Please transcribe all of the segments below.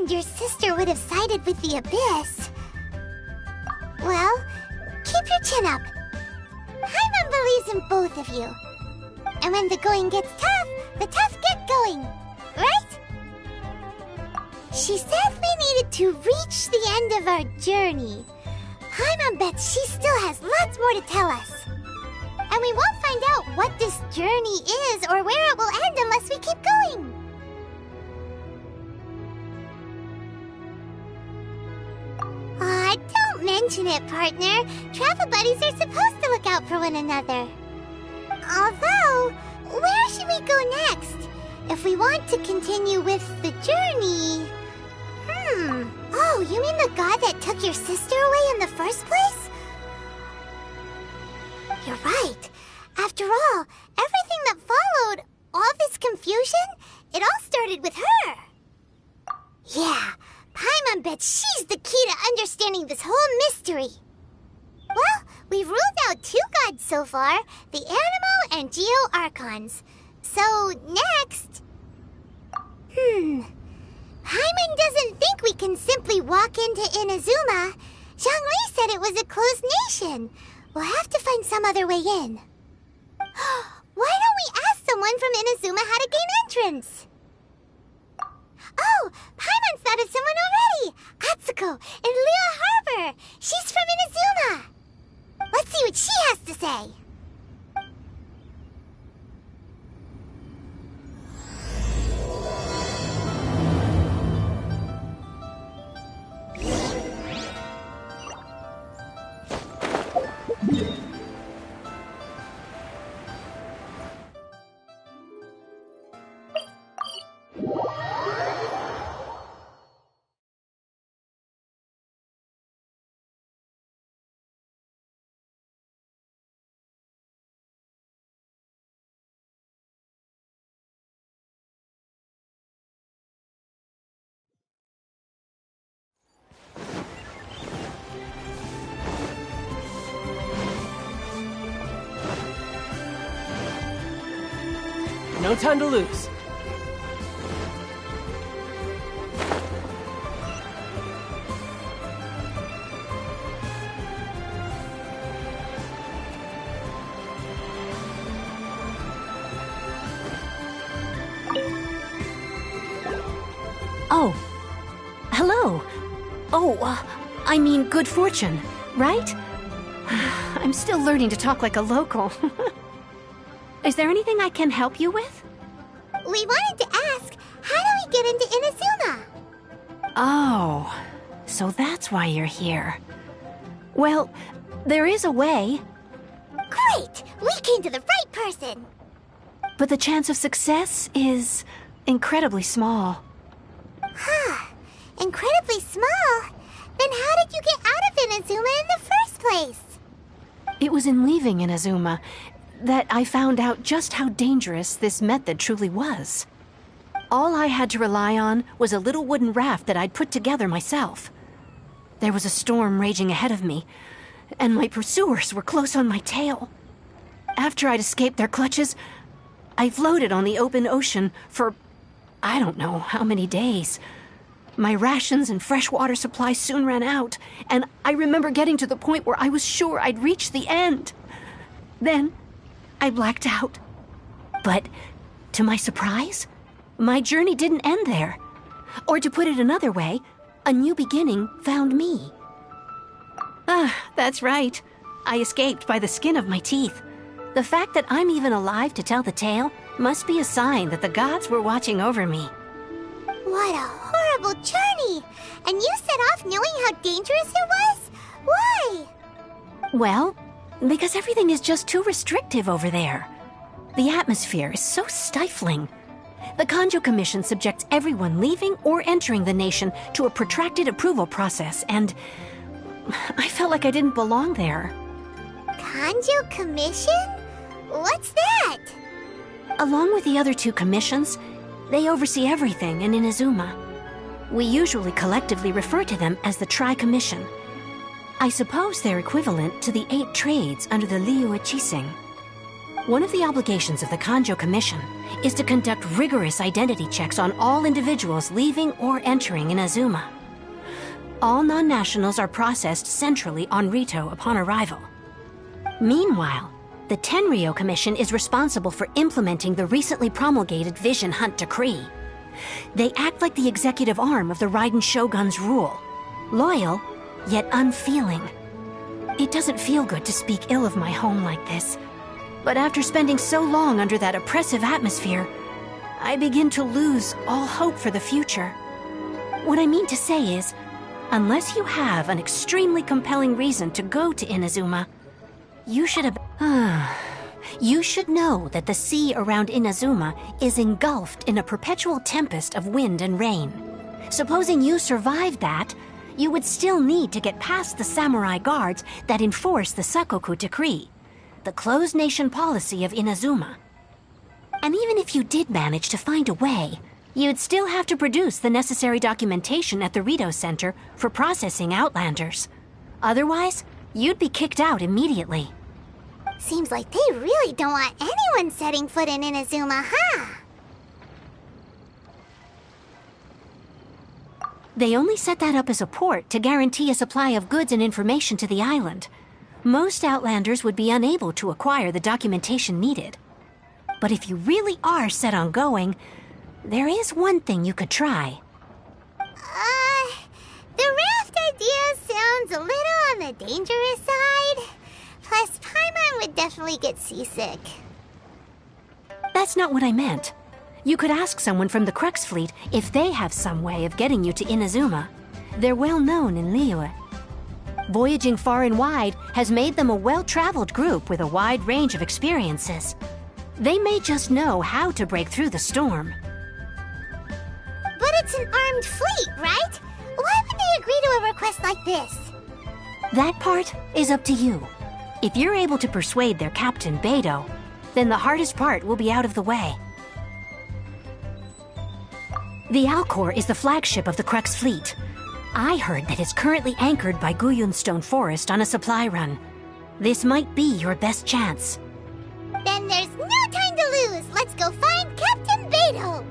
imagined your sister would have sided with the Abyss. Well, keep your chin up. Paimon believes in both of you. And when the going gets tough, the tough get going, right? She said we needed to reach the end of our journey. Paimon bets she still has lots more to tell us. And we won't find out what this journey is or where it will end unless we keep going. Aw, don't mention it, partner. Travel buddies are supposed to look out for one another. Although, where should we go next? If we want to continue with the journey... Oh, you mean the god that took your sister away in the first place? You're right. After all, everything that followed, all this confusion, it all started with her. Yeah, Paimon bets she's the key to understanding this whole mystery. Well, we've ruled out 2 gods so far, the Animo and Geo Archons. So, next... Paimon doesn't think we can simply walk into Inazuma. Zhongli said it was a closed nation. We'll have to find some other way in. Why don't we ask someone from Inazuma how to gain entrance? Oh, Paimon's thought of someone already! Atsuko, in Liyue Harbor! She's from Inazuma! Let's see what she has to say. No time to lose. Oh. Hello. Oh, I mean good fortune, right? I'm still learning to talk like a local. Is there anything I can help you with? We wanted to ask, how do we get into Inazuma? Oh, so that's why you're here. Well, there is a way. Great! We came to the right person! But the chance of success is incredibly small. Huh. Incredibly small? Then how did you get out of Inazuma in the first place? It was in leaving Inazuma that I found out just how dangerous this method truly was. All I had to rely on was a little wooden raft that I'd put together myself. There was a storm raging ahead of me, and my pursuers were close on my tail. After I'd escaped their clutches, I floated on the open ocean for I don't know how many days. My rations and freshwater supply soon ran out, and I remember getting to the point where I was sure I'd reached the end. Then I blacked out. But to my surprise, my journey didn't end there. Or to put it another way, a new beginning found me. That's right. I escaped by the skin of my teeth. The fact that I'm even alive to tell the tale must be a sign that the gods were watching over me. What a horrible journey! And you set off knowing how dangerous it was? Why? Well, because everything is just too restrictive over there. The atmosphere is so stifling. The Kanjo Commission subjects everyone leaving or entering the nation to a protracted approval process, and I felt like I didn't belong there. Kanjo Commission? What's that? Along with the other 2 commissions, they oversee everything in Inazuma. We usually collectively refer to them as the Tri-Commission. I suppose they're equivalent to the 8 trades under the Liyue Chising. One of the obligations of the Kanjo Commission is to conduct rigorous identity checks on all individuals leaving or entering Inazuma. All non-nationals are processed centrally on Rito upon arrival. Meanwhile, the Tenryo Commission is responsible for implementing the recently promulgated Vision Hunt Decree. They act like the executive arm of the Raiden Shogun's rule, loyal, yet unfeeling. It doesn't feel good to speak ill of my home like this, but after spending so long under that oppressive atmosphere, I begin to lose all hope for the future. What I mean to say is, unless you have an extremely compelling reason to go to Inazuma, you should know that the sea around Inazuma is engulfed in a perpetual tempest of wind and rain. Supposing you survived that, you would still need to get past the samurai guards that enforce the Sakoku Decree, the closed nation policy of Inazuma. And even if you did manage to find a way, you'd still have to produce the necessary documentation at the Rito Center for processing Outlanders. Otherwise, you'd be kicked out immediately. Seems like they really don't want anyone setting foot in Inazuma, huh? They only set that up as a port to guarantee a supply of goods and information to the island. Most Outlanders would be unable to acquire the documentation needed. But if you really are set on going, there is one thing you could try. The raft idea sounds a little on the dangerous side. Plus, Paimon would definitely get seasick. That's not what I meant. You could ask someone from the Crux Fleet if they have some way of getting you to Inazuma. They're well known in Liyue. Voyaging far and wide has made them a well-traveled group with a wide range of experiences. They may just know how to break through the storm. But it's an armed fleet, right? Why would they agree to a request like this? That part is up to you. If you're able to persuade their captain, Beidou, then the hardest part will be out of the way. The Alcor is the flagship of the Crux Fleet. I heard that it's currently anchored by Guyunstone Forest on a supply run. This might be your best chance. Then there's no time to lose! Let's go find Captain Beidou!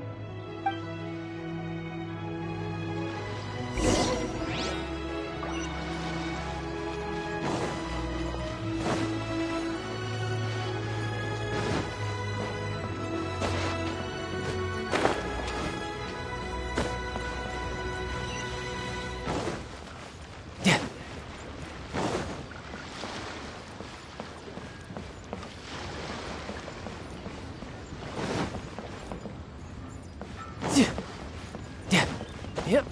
Yep.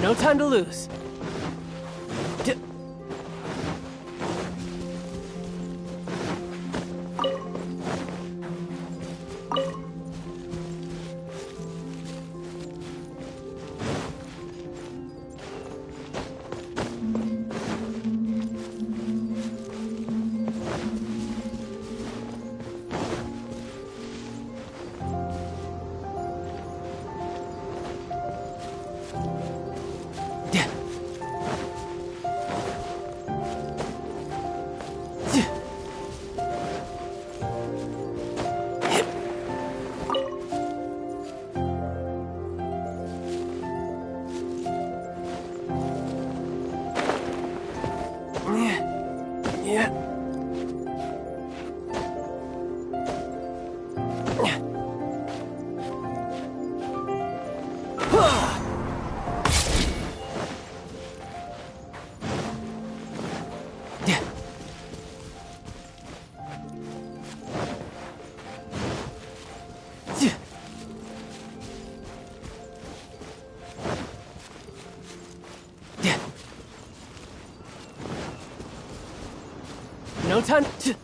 No time to lose. No time to...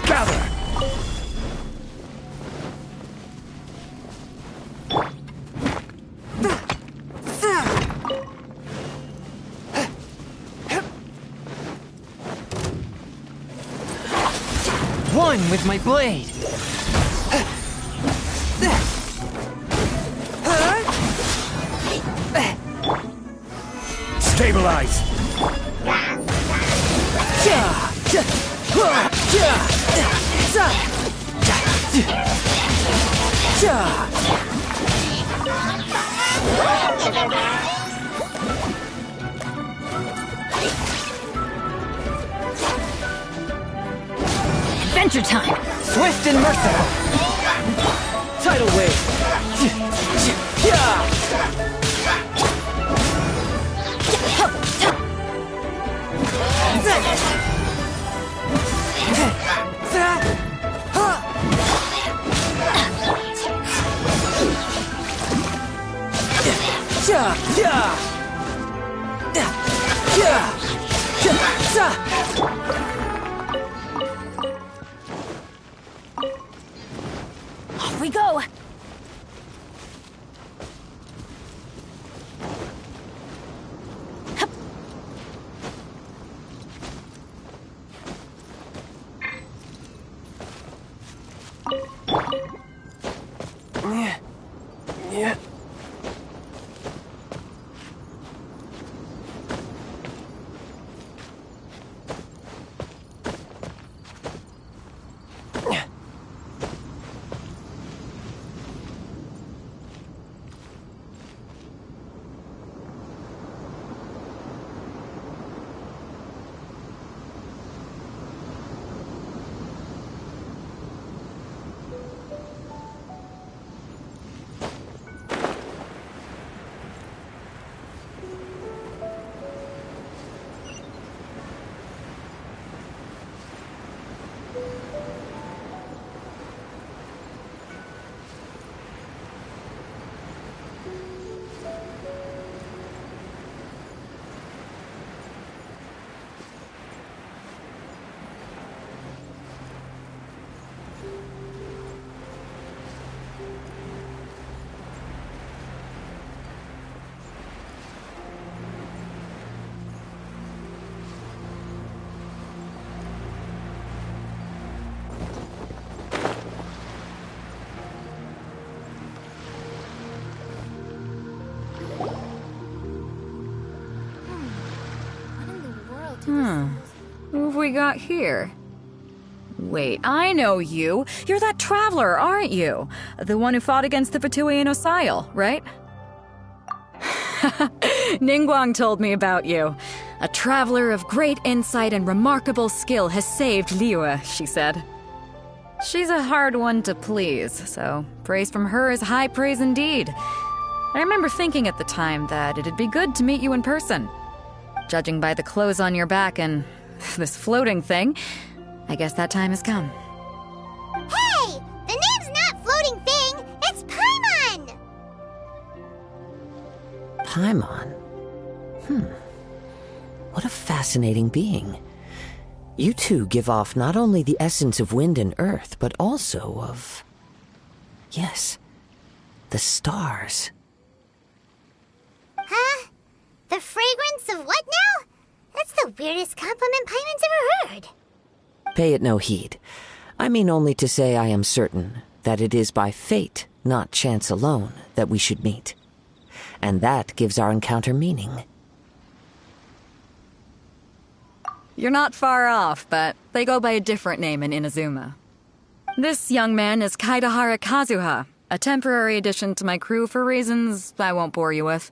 Gather! One with my blade! Stabilize! Adventure time! Swift and merciful! Tidal wave! Off we go! Yeah. Who have we got here? Wait, I know you. You're that traveler, aren't you? The one who fought against the Fatuian Osile, right? Ningguang told me about you. A traveler of great insight and remarkable skill has saved Liyue, she said. She's a hard one to please, so praise from her is high praise indeed. I remember thinking at the time that it'd be good to meet you in person. Judging by the clothes on your back and this floating thing, I guess that time has come. Hey! The name's not Floating Thing, it's Paimon! Paimon? What a fascinating being. You two give off not only the essence of wind and earth, but also of... yes, the stars. Huh? The fragrance of what now? That's the weirdest compliment Paimon's ever heard. Pay it no heed. I mean only to say I am certain that it is by fate, not chance alone, that we should meet. And that gives our encounter meaning. You're not far off, but they go by a different name in Inazuma. This young man is Kaidahara Kazuha, a temporary addition to my crew for reasons I won't bore you with.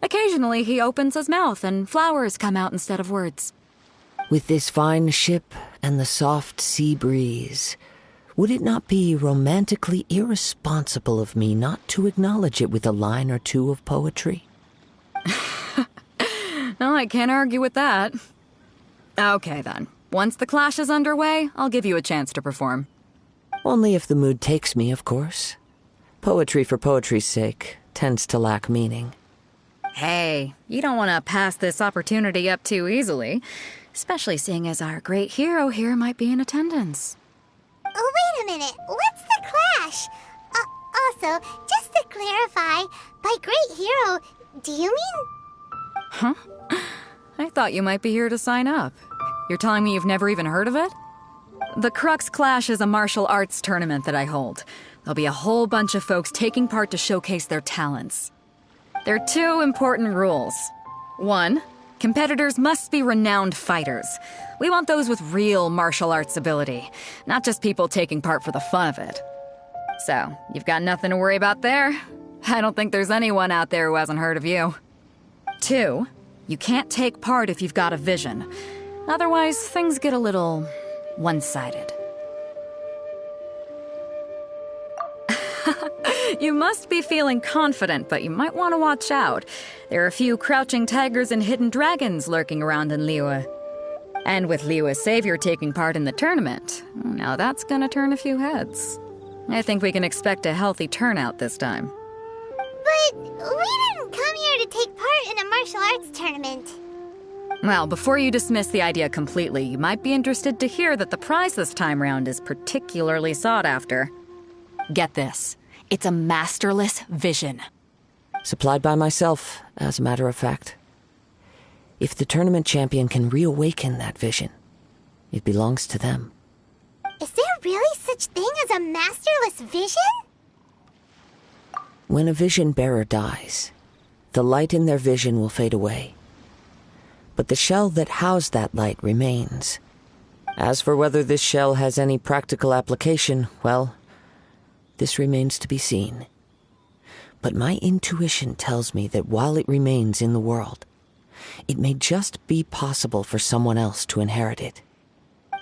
Occasionally he opens his mouth and flowers come out instead of words. With this fine ship and the soft sea breeze, would it not be romantically irresponsible of me not to acknowledge it with a line or two of poetry? No, I can't argue with that. Okay then. Once the clash is underway, I'll give you a chance to perform. Only if the mood takes me, of course. Poetry for poetry's sake tends to lack meaning. Hey, you don't want to pass this opportunity up too easily, especially seeing as our great hero here might be in attendance. Oh, wait a minute. What's the clash? Also, just to clarify, by great hero, do you mean... Huh? I thought you might be here to sign up. You're telling me you've never even heard of it? The Crux Clash is a martial arts tournament that I hold. There'll be a whole bunch of folks taking part to showcase their talents. There are two important rules. 1, competitors must be renowned fighters. We want those with real martial arts ability, not just people taking part for the fun of it. So, you've got nothing to worry about there. I don't think there's anyone out there who hasn't heard of you. 2, you can't take part if you've got a vision. Otherwise, things get a little one-sided. You must be feeling confident, but you might want to watch out. There are a few crouching tigers and hidden dragons lurking around in Liyue. And with Liyue's savior taking part in the tournament, now that's gonna turn a few heads. I think we can expect a healthy turnout this time. But we didn't come here to take part in a martial arts tournament. Well, before you dismiss the idea completely, you might be interested to hear that the prize this time round is particularly sought after. Get this. It's a masterless vision. Supplied by myself, as a matter of fact. If the tournament champion can reawaken that vision, it belongs to them. Is there really such thing as a masterless vision? When a vision bearer dies, the light in their vision will fade away. But the shell that housed that light remains. As for whether this shell has any practical application, well, this remains to be seen. But my intuition tells me that while it remains in the world, it may just be possible for someone else to inherit it.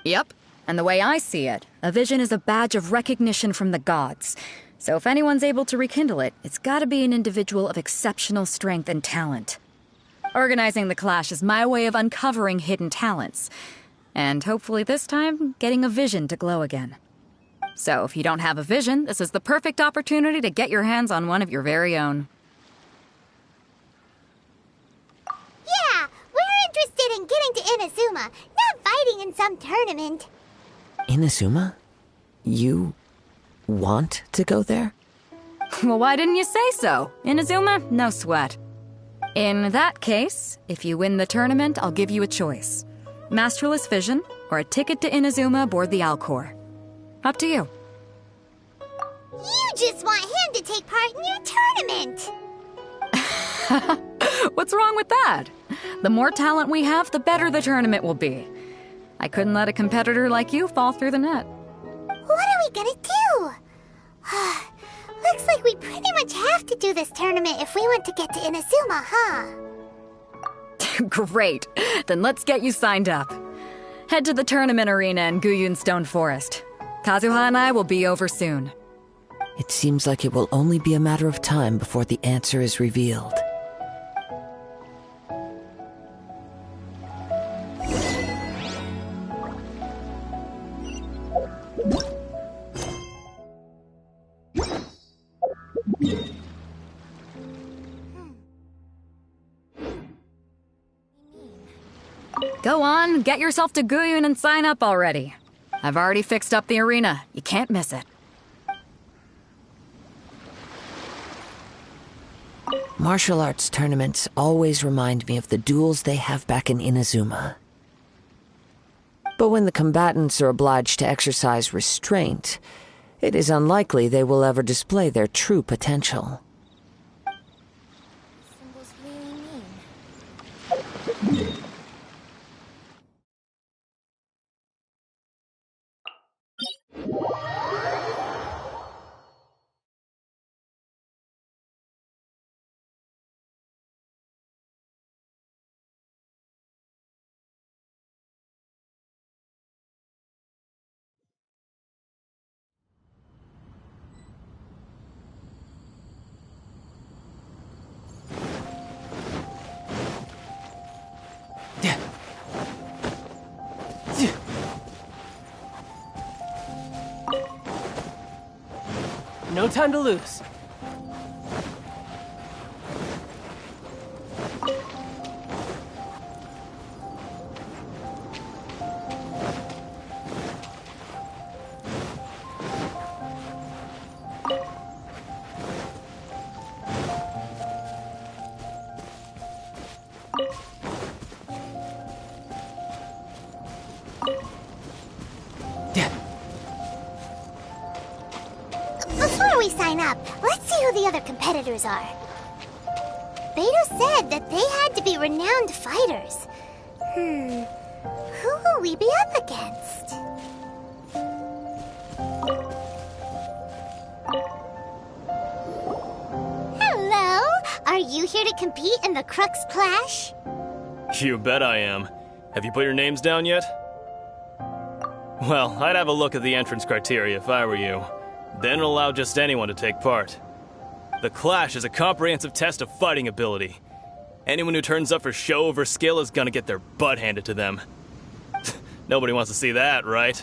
Yep, and the way I see it, a vision is a badge of recognition from the gods. So if anyone's able to rekindle it, it's gotta be an individual of exceptional strength and talent. Organizing the clash is my way of uncovering hidden talents. And hopefully this time, getting a vision to glow again. So if you don't have a vision, this is the perfect opportunity to get your hands on one of your very own. Yeah, we're interested in getting to Inazuma, not fighting in some tournament. Inazuma? You want to go there? Well, why didn't you say so? Inazuma, no sweat. In that case, if you win the tournament, I'll give you a choice. Masterless Vision, or a ticket to Inazuma aboard the Alcor. Up to you. You just want him to take part in your tournament! What's wrong with that? The more talent we have, the better the tournament will be. I couldn't let a competitor like you fall through the net. What are we gonna do? Looks like we pretty much have to do this tournament if we want to get to Inazuma, huh? Great. Then let's get you signed up. Head to the tournament arena in Guyun Stone Forest. Kazuha and I will be over soon. It seems like it will only be a matter of time before the answer is revealed. Go on, get yourself to Guyun and sign up already. I've already fixed up the arena. You can't miss it. Martial arts tournaments always remind me of the duels they have back in Inazuma. But when the combatants are obliged to exercise restraint, it is unlikely they will ever display their true potential. Symbols really mean. No time to lose. Before we sign up, let's see who the other competitors are. Beto said that they had to be renowned fighters. Who will we be up against? Hello? Are you here to compete in the Crux Clash? You bet I am. Have you put your names down yet? Well, I'd have a look at the entrance criteria if I were you. Then allow just anyone to take part. The Clash is a comprehensive test of fighting ability. Anyone who turns up for show over skill is gonna get their butt handed to them. Nobody wants to see that, right?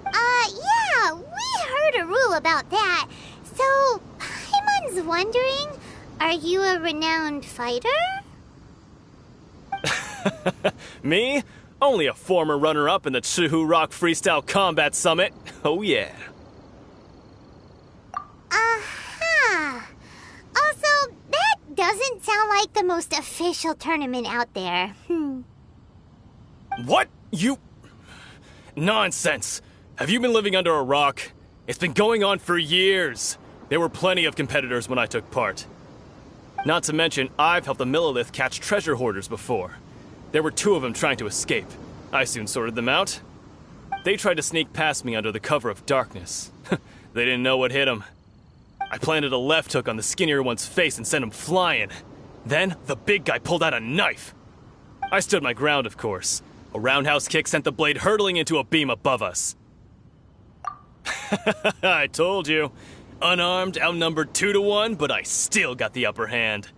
Yeah, we heard a rule about that. So, Paimon's wondering, are you a renowned fighter? Me? Only a former runner-up in the Chihu Rock Freestyle Combat Summit. Oh yeah. Also, that doesn't sound like the most official tournament out there. What? You... Nonsense. Have you been living under a rock? It's been going on for years. There were plenty of competitors when I took part. Not to mention, I've helped the Millilith catch treasure hoarders before. There were 2 of them trying to escape. I soon sorted them out. They tried to sneak past me under the cover of darkness. They didn't know what hit them. I planted a left hook on the skinnier one's face and sent him flying. Then, the big guy pulled out a knife. I stood my ground, of course. A roundhouse kick sent the blade hurtling into a beam above us. I told you. Unarmed, outnumbered 2-1, but I still got the upper hand.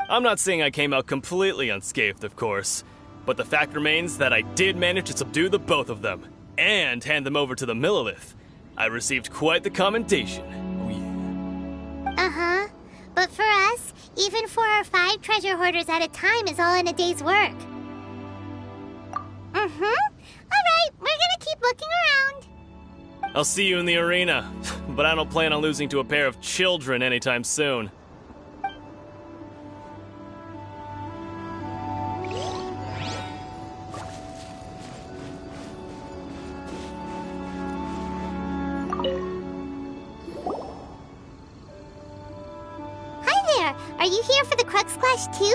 I'm not saying I came out completely unscathed, of course, but the fact remains that I did manage to subdue the both of them, and hand them over to the Millilith. I received quite the commendation. Oh yeah. Uh-huh. But for us, even 4 or 5 treasure hoarders at a time is all in a day's work. Alright, we're gonna keep looking around. I'll see you in the arena, but I don't plan on losing to a pair of children anytime soon. Hi there, are you here for the Crux Clash too?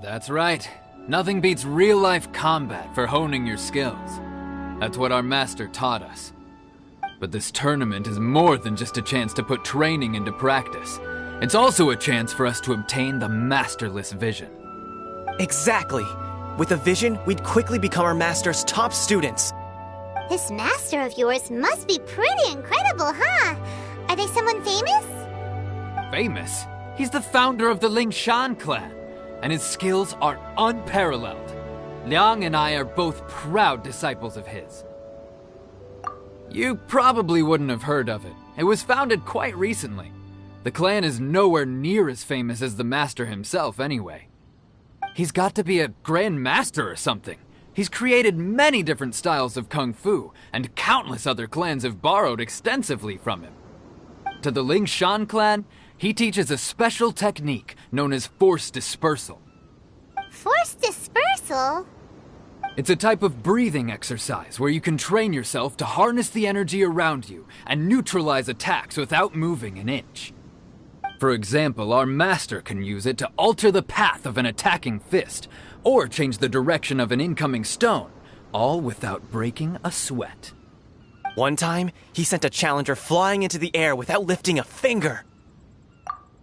That's right. Nothing beats real-life combat for honing your skills. That's what our master taught us. But this tournament is more than just a chance to put training into practice. It's also a chance for us to obtain the masterless vision. Exactly. With a vision, we'd quickly become our master's top students. This master of yours must be pretty incredible, huh? Are they someone famous? Famous? He's the founder of the Lingshan clan, and his skills are unparalleled. Liang and I are both proud disciples of his. You probably wouldn't have heard of it. It was founded quite recently. The clan is nowhere near as famous as the master himself anyway. He's got to be a grand master or something. He's created many different styles of kung fu, and countless other clans have borrowed extensively from him. To the Lingshan clan, he teaches a special technique known as force dispersal. Force dispersal? It's a type of breathing exercise where you can train yourself to harness the energy around you and neutralize attacks without moving an inch. For example, our master can use it to alter the path of an attacking fist, or change the direction of an incoming stone, all without breaking a sweat. One time, he sent a challenger flying into the air without lifting a finger.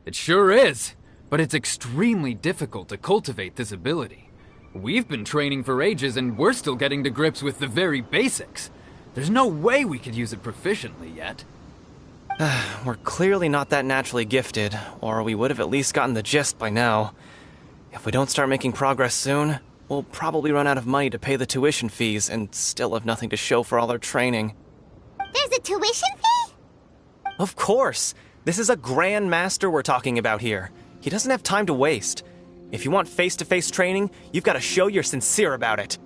It sure is, but it's extremely difficult to cultivate this ability. We've been training for ages and we're still getting to grips with the very basics. There's no way we could use it proficiently yet. We're clearly not that naturally gifted, or we would have at least gotten the gist by now. If we don't start making progress soon, we'll probably run out of money to pay the tuition fees and still have nothing to show for all our training. There's a tuition fee? Of course! This is a grand master we're talking about here. He doesn't have time to waste. If you want face-to-face training, you've got to show you're sincere about it.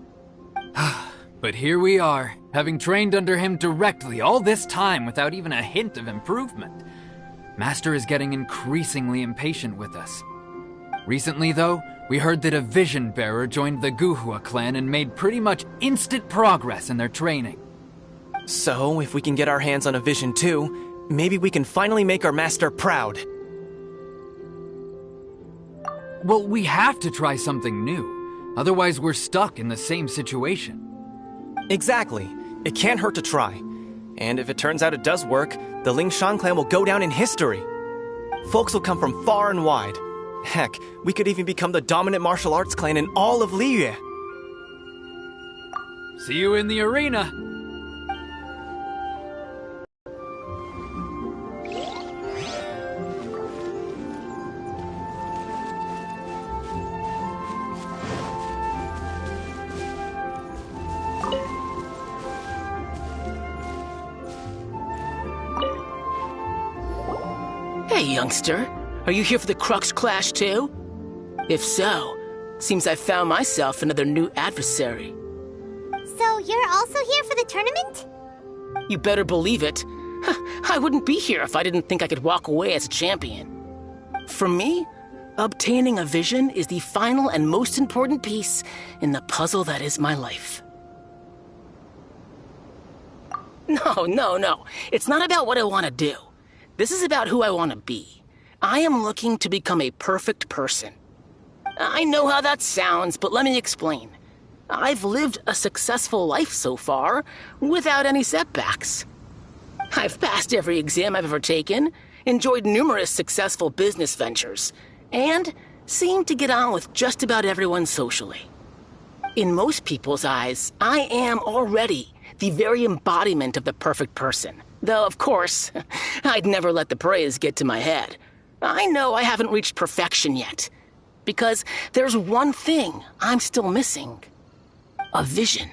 But here we are, having trained under him directly all this time without even a hint of improvement. Master is getting increasingly impatient with us. Recently, though, we heard that a vision bearer joined the Guhua clan and made pretty much instant progress in their training. So, if we can get our hands on a vision too, maybe we can finally make our master proud. Well, we have to try something new. Otherwise, we're stuck in the same situation. Exactly. It can't hurt to try. And if it turns out it does work, the Lingshan clan will go down in history. Folks will come from far and wide. Heck, we could even become the dominant martial arts clan in all of Liyue. See you in the arena! Hey, youngster. Are you here for the Crux Clash too? If so, seems I found myself another new adversary. So you're also here for the tournament? You better believe it. I wouldn't be here if I didn't think I could walk away as a champion. For me, obtaining a vision is the final and most important piece in the puzzle that is my life. No. It's not about what I want to do. This is about who I want to be. I am looking to become a perfect person. I know how that sounds, but let me explain. I've lived a successful life so far, without any setbacks. I've passed every exam I've ever taken, enjoyed numerous successful business ventures, and seemed to get on with just about everyone socially. In most people's eyes, I am already the very embodiment of the perfect person. Though, of course, I'd never let the praise get to my head. I know I haven't reached perfection yet, because there's one thing I'm still missing. A vision.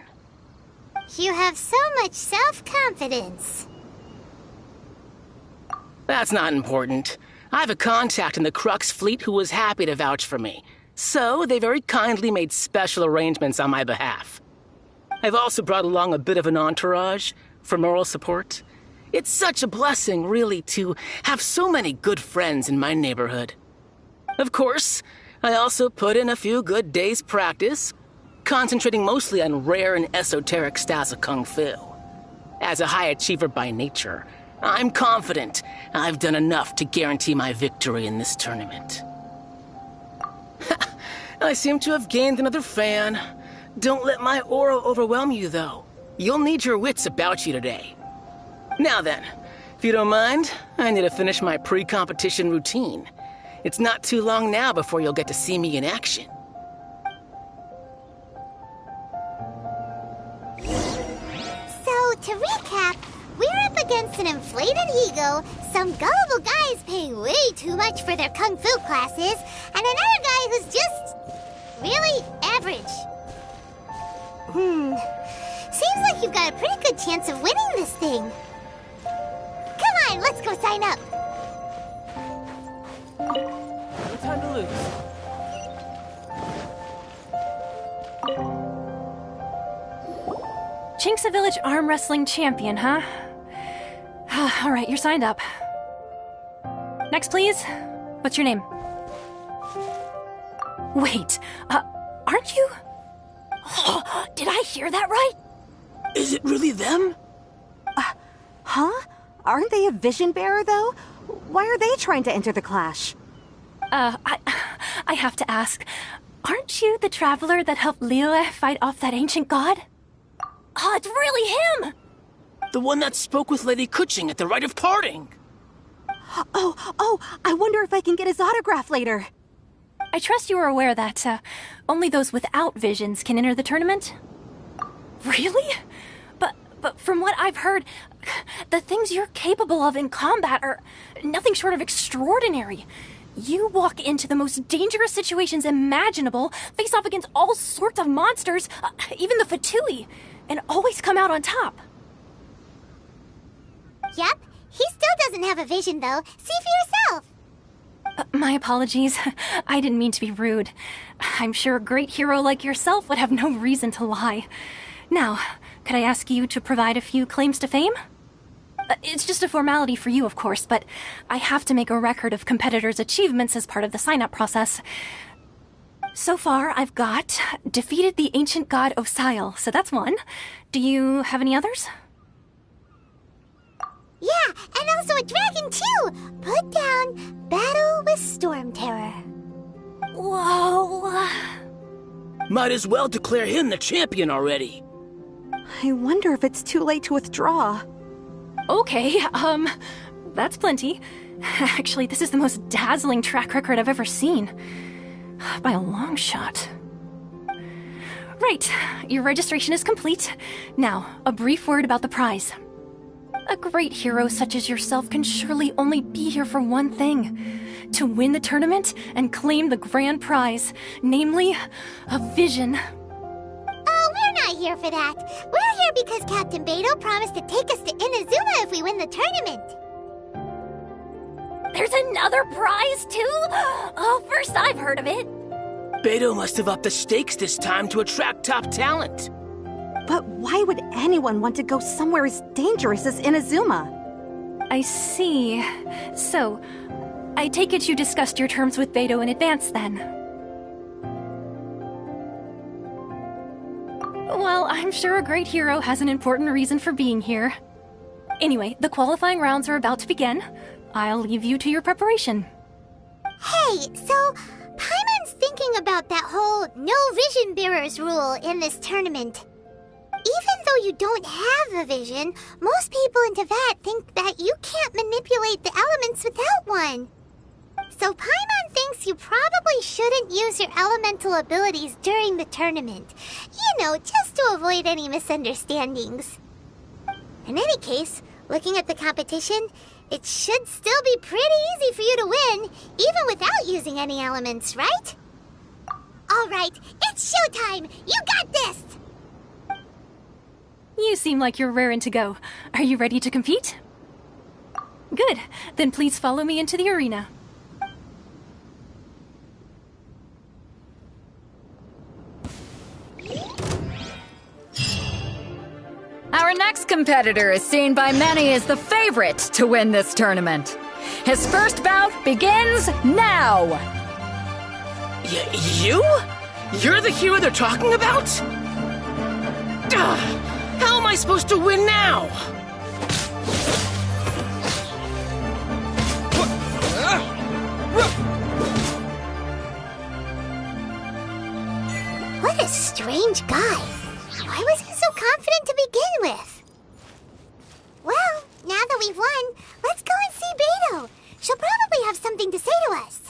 You have so much self-confidence. That's not important. I have a contact in the Crux fleet who was happy to vouch for me, so they very kindly made special arrangements on my behalf. I've also brought along a bit of an entourage for moral support. It's such a blessing, really, to have so many good friends in my neighborhood. Of course, I also put in a few good days' practice, concentrating mostly on rare and esoteric styles of kung fu. As a high achiever by nature, I'm confident I've done enough to guarantee my victory in this tournament. I seem to have gained another fan. Don't let my aura overwhelm you, though. You'll need your wits about you today. Now then, if you don't mind, I need to finish my pre-competition routine. It's not too long now before you'll get to see me in action. So, to recap, we're up against an inflated ego, some gullible guys paying way too much for their kung fu classes, and another guy who's just really average. Seems like you've got a pretty good chance of winning this thing. Come on, let's go sign up. No time to lose. Chinksa Village arm wrestling champion, huh? All right, you're signed up. Next, please. What's your name? Wait, aren't you? Did I hear that right? Is it really them? Huh? Aren't they a vision bearer, though? Why are they trying to enter the clash? I have to ask, aren't you the traveler that helped Liyue fight off that ancient god? Oh, it's really him! The one that spoke with Lady Kuching at the rite of parting. Oh, I wonder if I can get his autograph later. I trust you are aware that, only those without visions can enter the tournament? Really? But from what I've heard, the things you're capable of in combat are nothing short of extraordinary. You walk into the most dangerous situations imaginable, face off against all sorts of monsters, even the Fatui, and always come out on top. Yep, he still doesn't have a vision, though. See for yourself. My apologies. I didn't mean to be rude. I'm sure a great hero like yourself would have no reason to lie. Now, could I ask you to provide a few claims to fame? It's just a formality for you, of course, but I have to make a record of competitors' achievements as part of the sign-up process. So far, I've got defeated the ancient god Osile, so that's one. Do you have any others? Yeah, and also a dragon, too! Put down Battle with Storm Terror. Whoa! Might as well declare him the champion already. I wonder if it's too late to withdraw. Okay, that's plenty. Actually, this is the most dazzling track record I've ever seen. By a long shot. Right, your registration is complete. Now, a brief word about the prize. A great hero such as yourself can surely only be here for one thing. To win the tournament and claim the grand prize, namely, a vision. Oh, we're not here for that. We're here because Captain Beidou promised to take us to Inazuma if we win the tournament. There's another prize, too? Oh, first I've heard of it. Beidou must have upped the stakes this time to attract top talent. But why would anyone want to go somewhere as dangerous as Inazuma? I see. So, I take it you discussed your terms with Beidou in advance, then? Well, I'm sure a great hero has an important reason for being here. Anyway, the qualifying rounds are about to begin. I'll leave you to your preparation. Hey, so Paimon's thinking about that whole no vision bearers rule in this tournament. Even though you don't have a vision, most people in Teyvat think that you can't manipulate the elements without one. So Paimon thinks you probably shouldn't use your elemental abilities during the tournament. You know, just to avoid any misunderstandings. In any case, looking at the competition, it should still be pretty easy for you to win, even without using any elements, right? All right, it's showtime! You got this! You seem like you're raring to go. Are you ready to compete? Good. Then please follow me into the arena. Our next competitor is seen by many as the favorite to win this tournament. His first bout begins now! You? You're the hero they're talking about? Ugh. How am I supposed to win now? What a strange guy. Why was he so confident to begin with? Well, now that we've won, let's go and see Beto. She'll probably have something to say to us.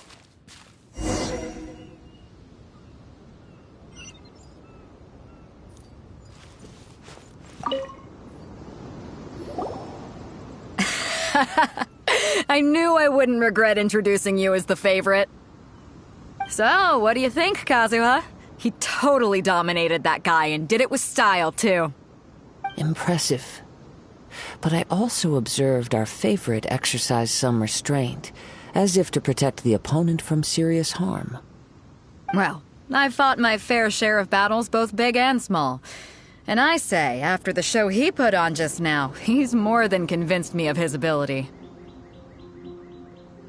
I knew I wouldn't regret introducing you as the favorite. So, what do you think, Kazuha? He totally dominated that guy and did it with style, too. Impressive. But I also observed our favorite exercise some restraint, as if to protect the opponent from serious harm. Well, I've fought my fair share of battles, both big and small. And I say, after the show he put on just now, he's more than convinced me of his ability.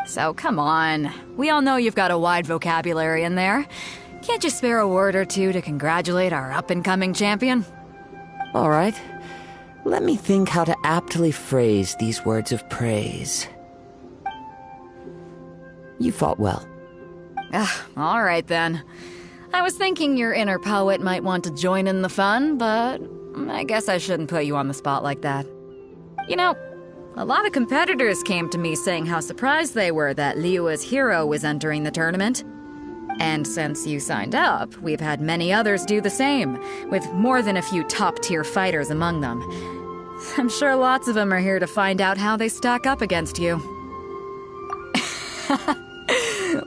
So come on, we all know you've got a wide vocabulary in there. Can't you spare a word or two to congratulate our up-and-coming champion? All right. Let me think how to aptly phrase these words of praise. You fought well. All right then. I was thinking your inner poet might want to join in the fun, but I guess I shouldn't put you on the spot like that. You know, a lot of competitors came to me saying how surprised they were that Liyue's hero was entering the tournament. And since you signed up, we've had many others do the same, with more than a few top-tier fighters among them. I'm sure lots of them are here to find out how they stack up against you.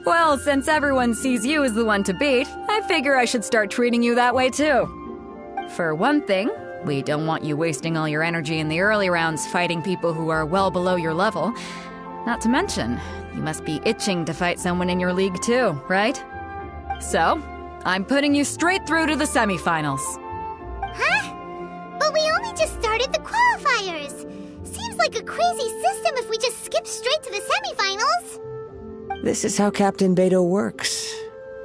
Well, since everyone sees you as the one to beat, I figure I should start treating you that way too. For one thing, we don't want you wasting all your energy in the early rounds fighting people who are well below your level. Not to mention, you must be itching to fight someone in your league too, right? So, I'm putting you straight through to the semifinals. Huh? But we only just started the qualifiers. Seems like a crazy system if we just skip straight to the semifinals. This is how Captain Beto works.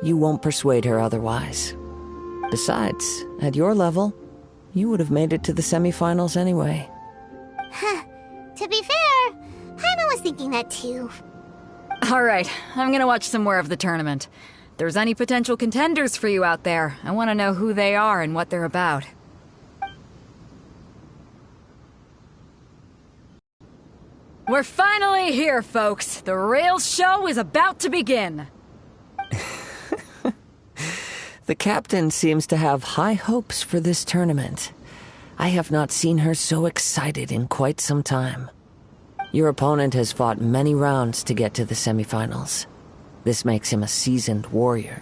You won't persuade her otherwise. Besides, at your level, you would have made it to the semifinals anyway. Huh. To be fair, Paimon was thinking that too. Alright, I'm gonna watch some more of the tournament. If there's any potential contenders for you out there, I want to know who they are and what they're about. We're finally here, folks. The real show is about to begin. The captain seems to have high hopes for this tournament. I have not seen her so excited in quite some time. Your opponent has fought many rounds to get to the semifinals. This makes him a seasoned warrior.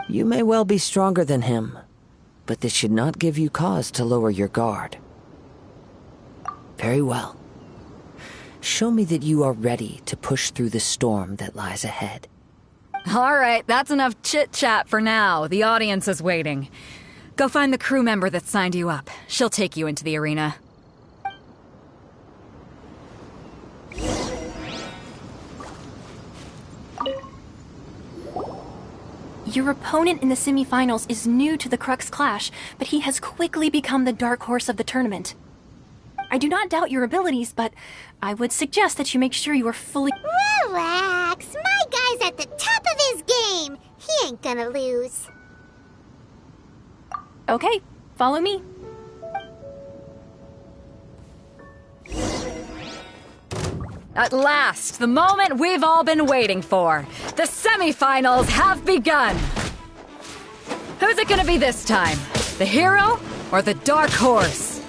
You may well be stronger than him, but this should not give you cause to lower your guard. Very well. Show me that you are ready to push through the storm that lies ahead. All right, that's enough chit-chat for now. The audience is waiting. Go find the crew member that signed you up. She'll take you into the arena. Your opponent in the semifinals is new to the Crux Clash, but he has quickly become the dark horse of the tournament. I do not doubt your abilities, but I would suggest that you make sure you are fully... Relax! My guy's at the top of his game! He ain't gonna lose. Okay, follow me. At last, the moment we've all been waiting for. The semifinals have begun. Who's it gonna be this time? The hero or the dark horse?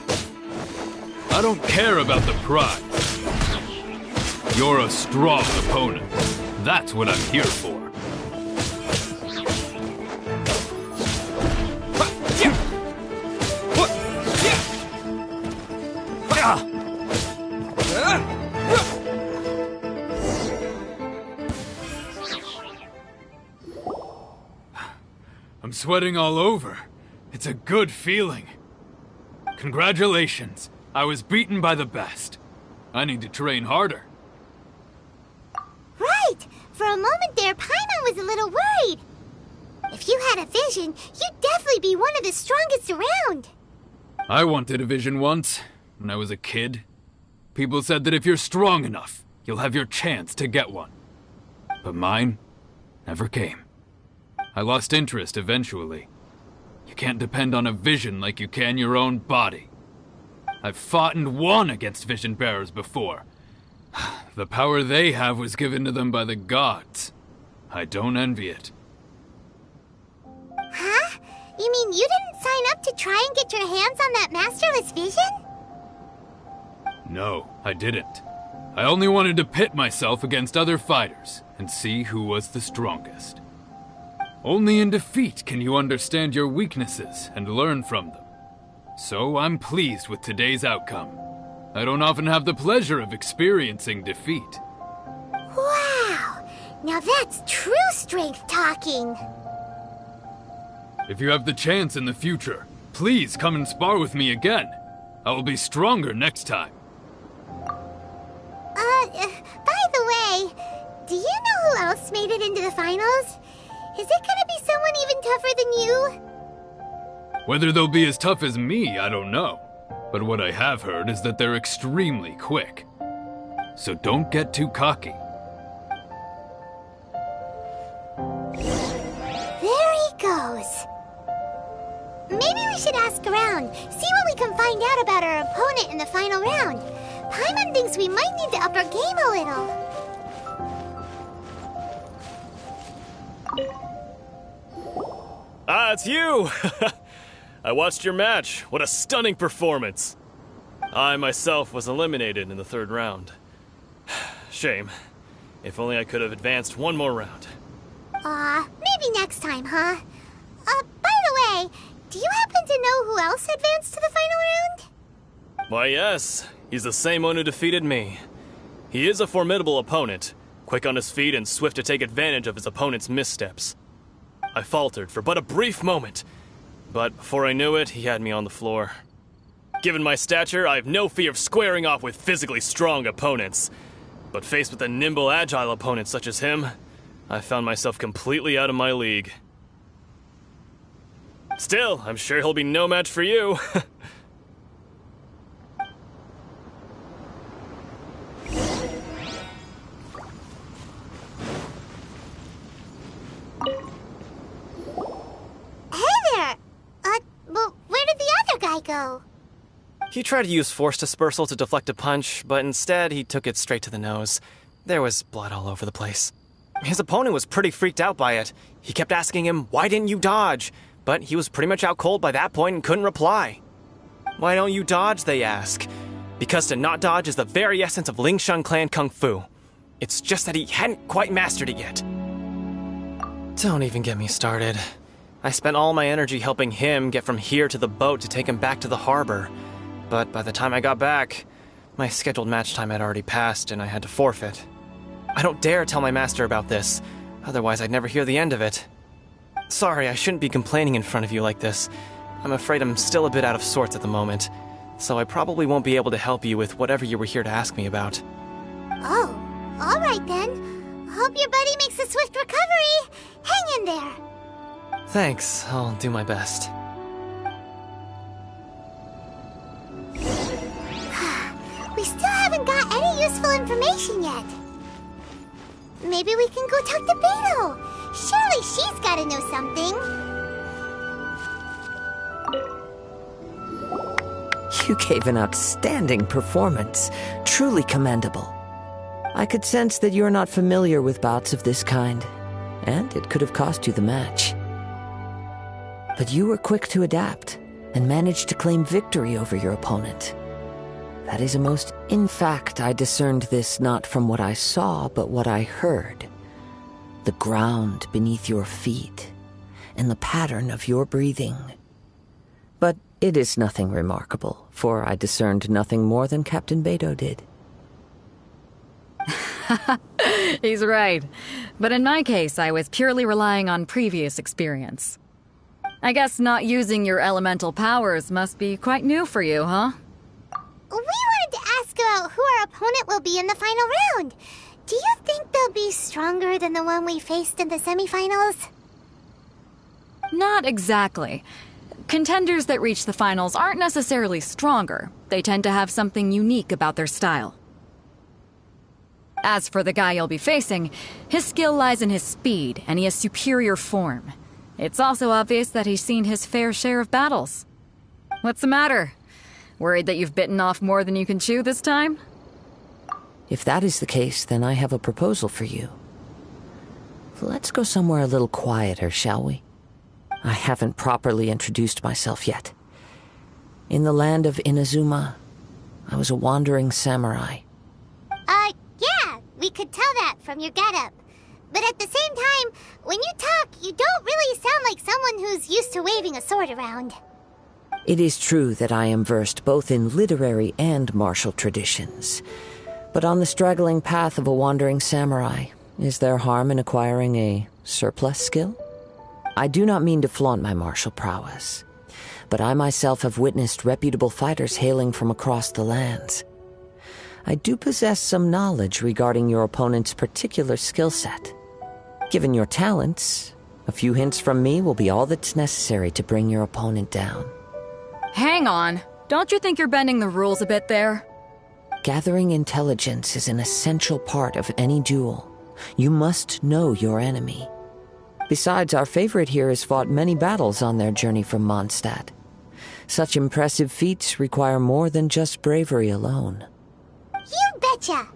I don't care about the prize. You're a strong opponent. That's what I'm here for. I'm sweating all over. It's a good feeling. Congratulations. I was beaten by the best. I need to train harder. Right! For a moment there, Paimon was a little worried. If you had a vision, you'd definitely be one of the strongest around. I wanted a vision once, when I was a kid. People said that if you're strong enough, you'll have your chance to get one. But mine never came. I lost interest eventually. You can't depend on a vision like you can your own body. I've fought and won against vision bearers before. The power they have was given to them by the gods. I don't envy it. Huh? You mean you didn't sign up to try and get your hands on that masterless vision? No, I didn't. I only wanted to pit myself against other fighters and see who was the strongest. Only in defeat can you understand your weaknesses and learn from them. So I'm pleased with today's outcome. I don't often have the pleasure of experiencing defeat. Wow! Now that's true strength talking. If you have the chance in the future, please come and spar with me again. I will be stronger next time. By the way, do you know who else made it into the finals? Is it gonna be someone even tougher than you? Whether they'll be as tough as me, I don't know. But what I have heard is that they're extremely quick. So don't get too cocky. There he goes. Maybe we should ask around, see what we can find out about our opponent in the final round. Paimon thinks we might need to up our game a little. Ah, it's you! I watched your match. What a stunning performance. I myself was eliminated in the third round. Shame. If only I could have advanced one more round. Maybe next time, huh? By the way, do you happen to know who else advanced to the final round? Why, yes. He's the same one who defeated me. He is a formidable opponent, quick on his feet and swift to take advantage of his opponent's missteps. I faltered for but a brief moment, but before I knew it, he had me on the floor. Given my stature, I have no fear of squaring off with physically strong opponents. But faced with a nimble, agile opponent such as him, I found myself completely out of my league. Still, I'm sure he'll be no match for you. Go. He tried to use force dispersal to deflect a punch, but instead he took it straight to the nose. There was blood all over the place. His opponent was pretty freaked out by it. He kept asking him, "Why didn't you dodge?" But he was pretty much out cold by that point and couldn't reply. "Why don't you dodge?" they ask. Because to not dodge is the very essence of Lingshan clan kung fu. It's just that he hadn't quite mastered it yet. Don't even get me started. I spent all my energy helping him get from here to the boat to take him back to the harbor. But by the time I got back, my scheduled match time had already passed and I had to forfeit. I don't dare tell my master about this, otherwise I'd never hear the end of it. Sorry, I shouldn't be complaining in front of you like this. I'm afraid I'm still a bit out of sorts at the moment, so I probably won't be able to help you with whatever you were here to ask me about. Oh, all right then. Hope your buddy makes a swift recovery. Hang in there. Thanks, I'll do my best. We still haven't got any useful information yet. Maybe we can go talk to Beto. Surely she's gotta know something. You gave an outstanding performance. Truly commendable. I could sense that you're not familiar with bouts of this kind, and it could have cost you the match. But you were quick to adapt and managed to claim victory over your opponent. That is a most... In fact, I discerned this not from what I saw, but what I heard. The ground beneath your feet, and the pattern of your breathing. But it is nothing remarkable, for I discerned nothing more than Captain Beto did. He's right. But in my case, I was purely relying on previous experience. I guess not using your elemental powers must be quite new for you, huh? We wanted to ask about who our opponent will be in the final round. Do you think they'll be stronger than the one we faced in the semifinals? Not exactly. Contenders that reach the finals aren't necessarily stronger. They tend to have something unique about their style. As for the guy you'll be facing, his skill lies in his speed, and he has superior form. It's also obvious that he's seen his fair share of battles. What's the matter? Worried that you've bitten off more than you can chew this time? If that is the case, then I have a proposal for you. Let's go somewhere a little quieter, shall we? I haven't properly introduced myself yet. In the land of Inazuma, I was a wandering samurai. Yeah, we could tell that from your getup. But at the same time, when you talk, you don't really sound like someone who's used to waving a sword around. It is true that I am versed both in literary and martial traditions. But on the straggling path of a wandering samurai, is there harm in acquiring a surplus skill? I do not mean to flaunt my martial prowess, but I myself have witnessed reputable fighters hailing from across the lands. I do possess some knowledge regarding your opponent's particular skill set. Given your talents, a few hints from me will be all that's necessary to bring your opponent down. Hang on. Don't you think you're bending the rules a bit there? Gathering intelligence is an essential part of any duel. You must know your enemy. Besides, our favorite here has fought many battles on their journey from Mondstadt. Such impressive feats require more than just bravery alone. You betcha!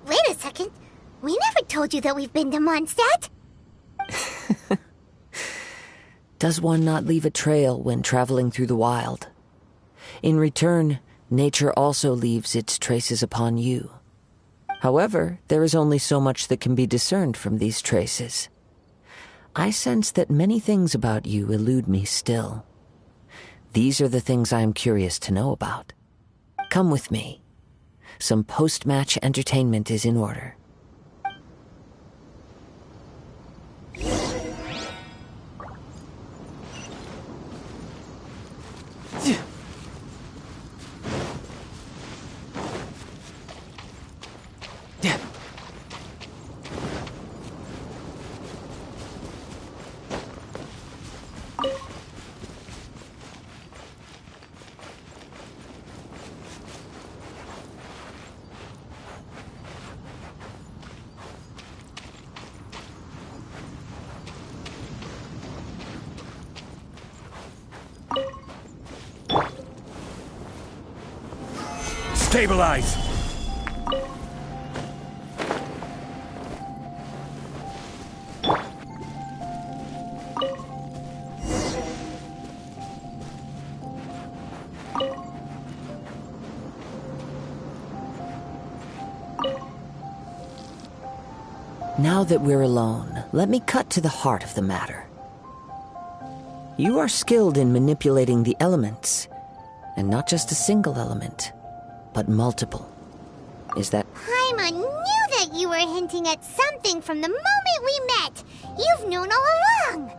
Wait a second. We never told you that we've been to Mondstadt. Does one not leave a trail when traveling through the wild? In return, nature also leaves its traces upon you. However, there is only so much that can be discerned from these traces. I sense that many things about you elude me still. These are the things I am curious to know about. Come with me. Some post-match entertainment is in order. Stabilize! Now that we're alone, let me cut to the heart of the matter. You are skilled in manipulating the elements, and not just a single element, but multiple. Is that... Paimon knew that you were hinting at something from the moment we met. You've known all along.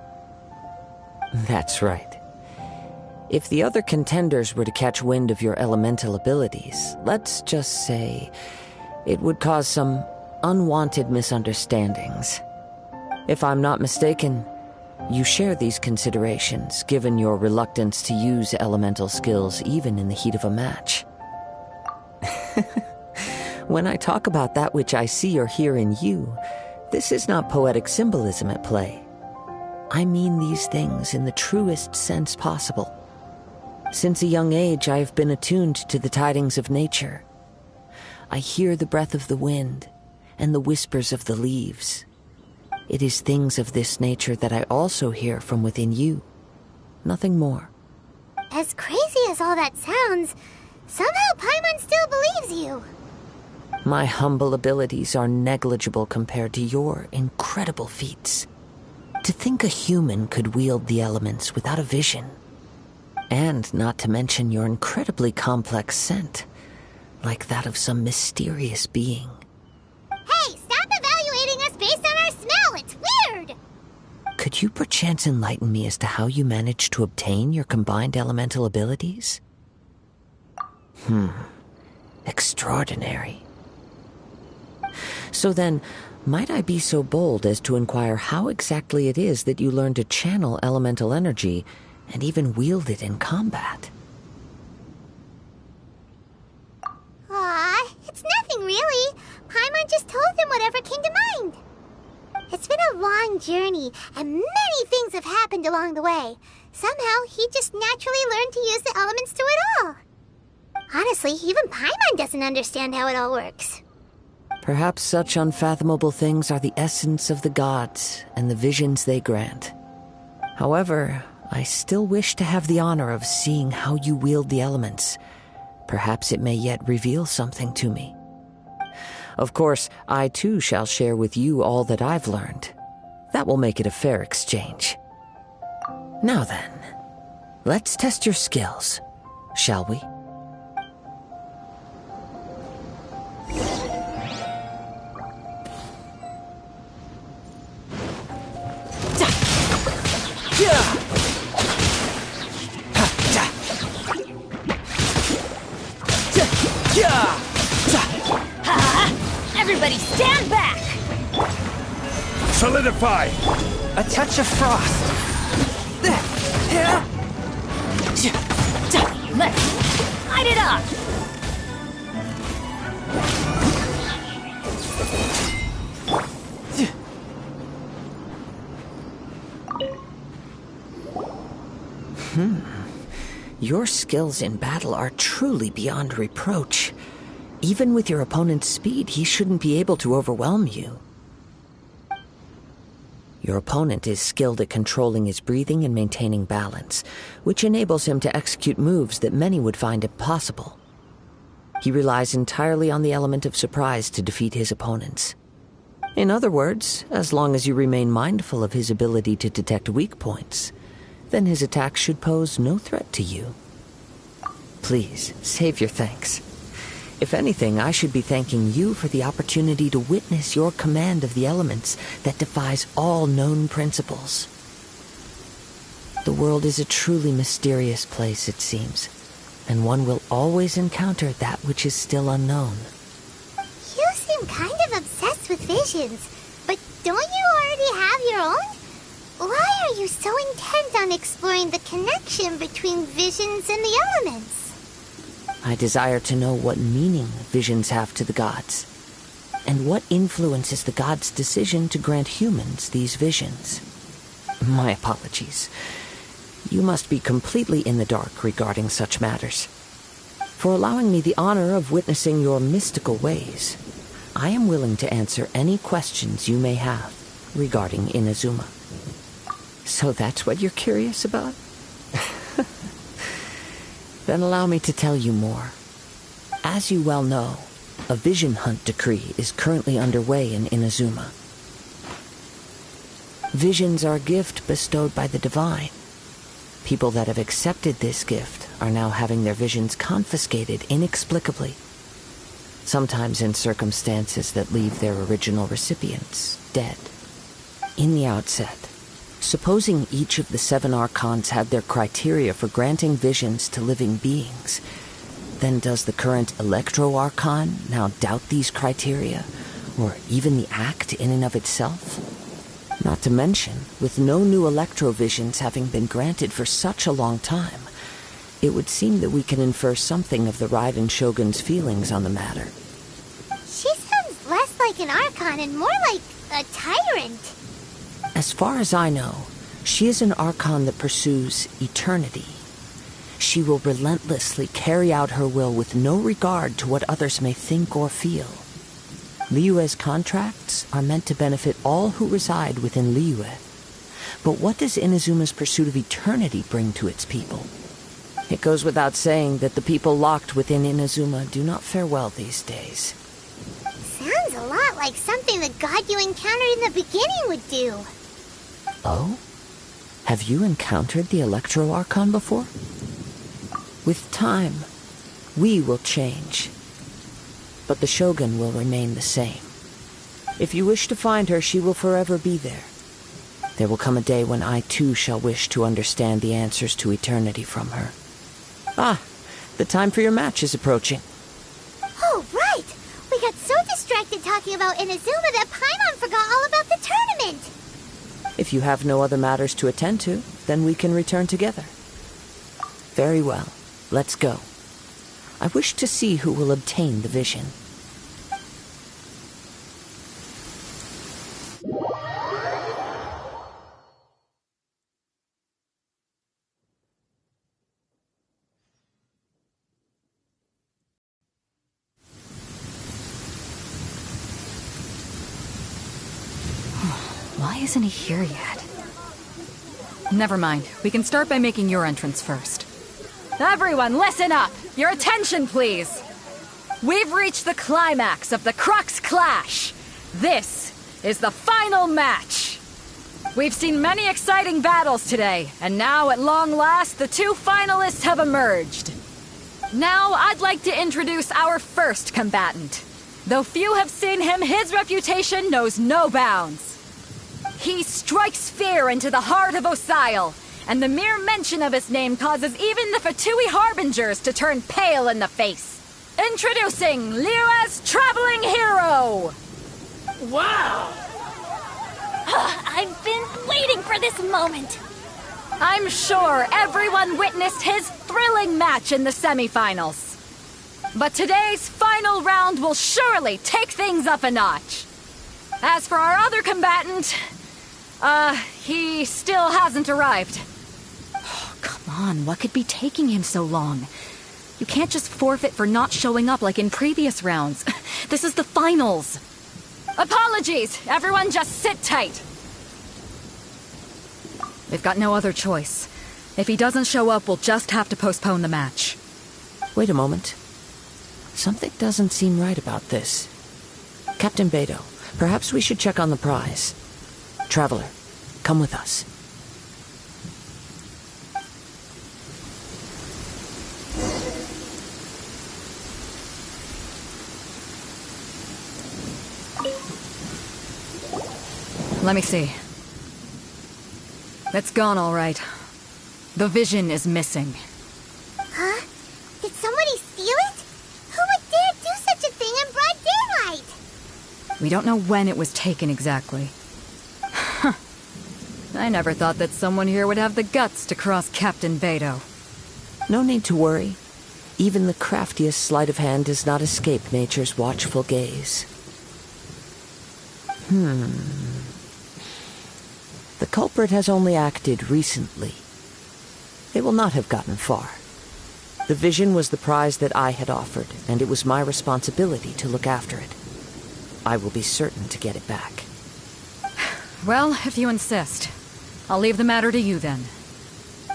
That's right. If the other contenders were to catch wind of your elemental abilities, let's just say it would cause some unwanted misunderstandings. If I'm not mistaken, you share these considerations, given your reluctance to use elemental skills even in the heat of a match. When I talk about that which I see or hear in you, this is not poetic symbolism at play. I mean these things in the truest sense possible. Since a young age, I have been attuned to the tidings of nature. I hear the breath of the wind and the whispers of the leaves. It is things of this nature that I also hear from within you. Nothing more. As crazy as all that sounds, somehow Paimon still believes you. My humble abilities are negligible compared to your incredible feats. To think a human could wield the elements without a vision. And not to mention your incredibly complex scent, like that of some mysterious being. Hey, stop evaluating us based on our smell! It's weird! Could you perchance enlighten me as to how you managed to obtain your combined elemental abilities? Extraordinary. So then, might I be so bold as to inquire how exactly it is that you learned to channel elemental energy and even wield it in combat? Aw, it's nothing really. Paimon just told him whatever came to mind. It's been a long journey, and many things have happened along the way. Somehow, he just naturally learned to use the elements through it all. Honestly, even Paimon doesn't understand how it all works. Perhaps such unfathomable things are the essence of the gods and the visions they grant. However, I still wish to have the honor of seeing how you wield the elements. Perhaps it may yet reveal something to me. Of course, I too shall share with you all that I've learned. That will make it a fair exchange. Now then, let's test your skills, shall we? Everybody stand back! Solidify! A touch of frost. Let's light it up! Your skills in battle are truly beyond reproach. Even with your opponent's speed, he shouldn't be able to overwhelm you. Your opponent is skilled at controlling his breathing and maintaining balance, which enables him to execute moves that many would find impossible. He relies entirely on the element of surprise to defeat his opponents. In other words, as long as you remain mindful of his ability to detect weak points, then his attacks should pose no threat to you. Please, save your thanks. If anything, I should be thanking you for the opportunity to witness your command of the elements that defies all known principles. The world is a truly mysterious place, it seems, and one will always encounter that which is still unknown. You seem kind of obsessed with visions, but don't you already have your own? Why are you so intent on exploring the connection between visions and the elements? I desire to know what meaning visions have to the gods, and what influences the gods' decision to grant humans these visions. My apologies. You must be completely in the dark regarding such matters. For allowing me the honor of witnessing your mystical ways, I am willing to answer any questions you may have regarding Inazuma. So that's what you're curious about? Then allow me to tell you more. As you well know, a vision hunt decree is currently underway in Inazuma. Visions are a gift bestowed by the divine. People that have accepted this gift are now having their visions confiscated inexplicably, sometimes in circumstances that leave their original recipients dead. In the outset, supposing each of the 7 archons had their criteria for granting visions to living beings, then does the current Electro-Archon now doubt these criteria, or even the act in and of itself? Not to mention, with no new Electro-Visions having been granted for such a long time, it would seem that we can infer something of the Raiden Shogun's feelings on the matter. She sounds less like an Archon and more like a tyrant. As far as I know, she is an Archon that pursues eternity. She will relentlessly carry out her will with no regard to what others may think or feel. Liyue's contracts are meant to benefit all who reside within Liyue. But what does Inazuma's pursuit of eternity bring to its people? It goes without saying that the people locked within Inazuma do not fare well these days. Sounds a lot like something the god you encountered in the beginning would do. Oh? Have you encountered the Electro-Archon before? With time, we will change. But the Shogun will remain the same. If you wish to find her, she will forever be there. There will come a day when I too shall wish to understand the answers to eternity from her. Ah, the time for your match is approaching. Oh, right! We got so distracted talking about Inazuma that Paimon forgot all about the tournament! If you have no other matters to attend to, then we can return together. Very well. Let's go. I wish to see who will obtain the vision. Why isn't he here yet? Never mind. We can start by making your entrance first. Everyone, listen up! Your attention, please! We've reached the climax of the Crux Clash! This is the final match! We've seen many exciting battles today, and now, at long last, the two finalists have emerged. Now, I'd like to introduce our first combatant. Though few have seen him, his reputation knows no bounds. He strikes fear into the heart of Osile, and the mere mention of his name causes even the Fatui Harbingers to turn pale in the face. Introducing Lira's Traveling Hero! Wow! I've been waiting for this moment. I'm sure everyone witnessed his thrilling match in the semifinals. But today's final round will surely take things up a notch. As for our other combatant, he still hasn't arrived. Oh, come on, what could be taking him so long? You can't just forfeit for not showing up like in previous rounds. This is the finals. Apologies, everyone just sit tight. We've got no other choice. If he doesn't show up, we'll just have to postpone the match. Wait a moment. Something doesn't seem right about this. Captain Beto, perhaps we should check on the prize. Traveler, come with us. Let me see. It's gone, all right. The vision is missing. Huh? Did somebody steal it? Who would dare do such a thing in broad daylight? We don't know when it was taken exactly. I never thought that someone here would have the guts to cross Captain Beto. No need to worry. Even the craftiest sleight of hand does not escape nature's watchful gaze. The culprit has only acted recently. They will not have gotten far. The vision was the prize that I had offered, and it was my responsibility to look after it. I will be certain to get it back. Well, if you insist. I'll leave the matter to you then.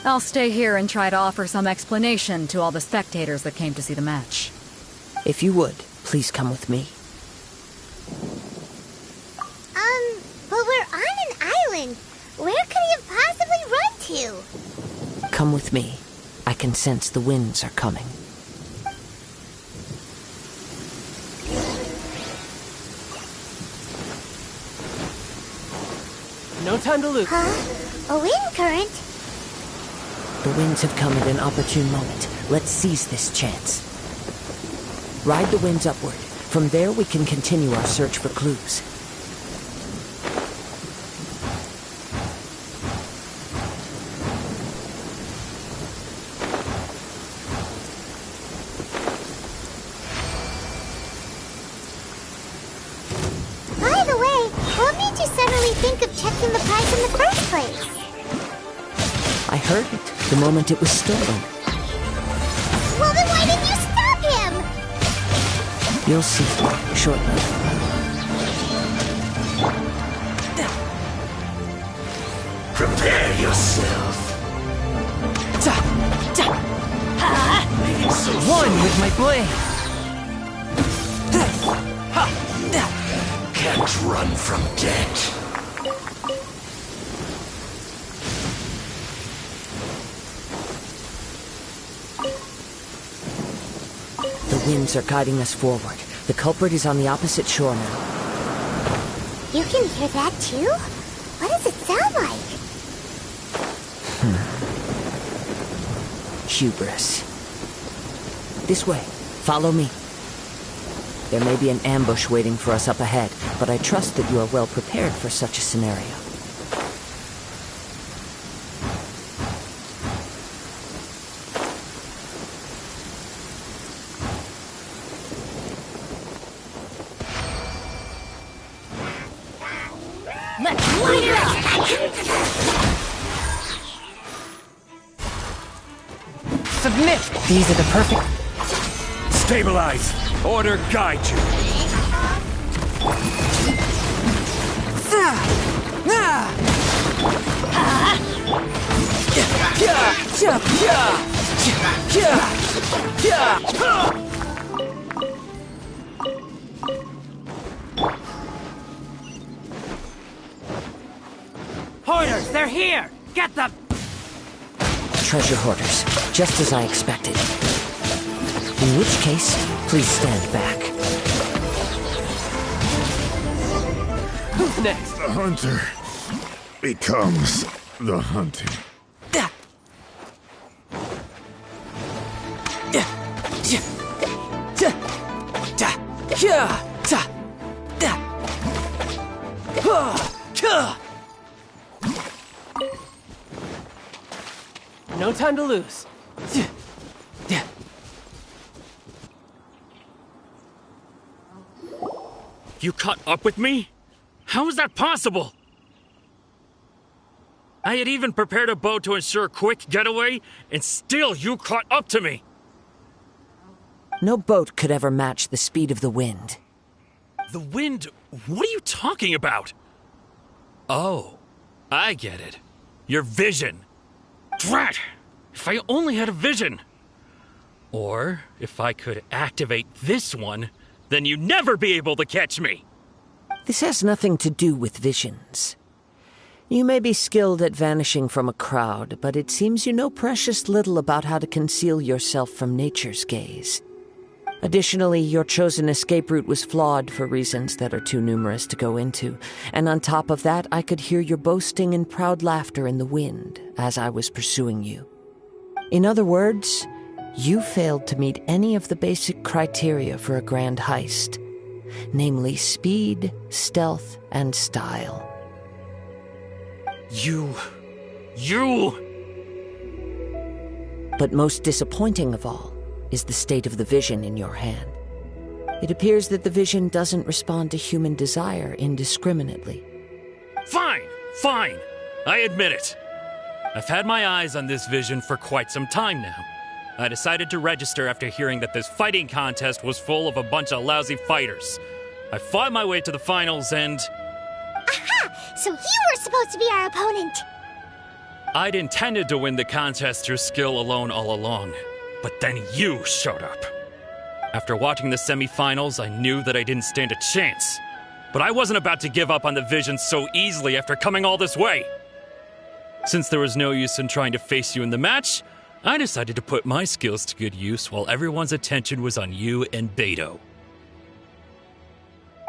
I'll stay here and try to offer some explanation to all the spectators that came to see the match. If you would, please come with me. But we're on an island. Where could he have possibly run to? Come with me. I can sense the winds are coming. No time to lose. Huh? A wind current? The winds have come at an opportune moment. Let's seize this chance. Ride the winds upward. From there we can continue our search for clues. By the way, what made you suddenly think of checking the prize in the first place? I heard it the moment it was stolen. Well, then why didn't you stop him? You'll see shortly. Prepare yourself. One with my blade. Can't run from death. The winds are guiding us forward. The culprit is on the opposite shore now. You can hear that too? What does it sound like? Hubris. This way. Follow me. There may be an ambush waiting for us up ahead, but I trust that you are well prepared for such a scenario. Let's light it up! Submit! These are the perfect... Stabilize. Order guide you. Hoarders, they're here! Get them! Treasure hoarders, just as I expected. In which case, please stand back. Who's next? The hunter becomes the hunted. No time to lose. You caught up with me? How is that possible? I had even prepared a boat to ensure a quick getaway, and still you caught up to me. No boat could ever match the speed of the wind. The wind? What are you talking about? Oh, I get it. Your vision. Drat! If I only had a vision. Or, if I could activate this one, then you'd never be able to catch me. This has nothing to do with visions. You may be skilled at vanishing from a crowd, but it seems you know precious little about how to conceal yourself from nature's gaze. Additionally, your chosen escape route was flawed for reasons that are too numerous to go into, and on top of that, I could hear your boasting and proud laughter in the wind as I was pursuing you. In other words, you failed to meet any of the basic criteria for a grand heist, namely speed, stealth, and style. You... But most disappointing of all is the state of the vision in your hand. It appears that the vision doesn't respond to human desire indiscriminately. Fine! I admit it. I've had my eyes on this vision for quite some time now. I decided to register after hearing that this fighting contest was full of a bunch of lousy fighters. I fought my way to the finals and... Aha! So you were supposed to be our opponent! I'd intended to win the contest through skill alone all along. But then you showed up. After watching the semifinals, I knew that I didn't stand a chance. But I wasn't about to give up on the vision so easily after coming all this way. Since there was no use in trying to face you in the match, I decided to put my skills to good use while everyone's attention was on you and Beto.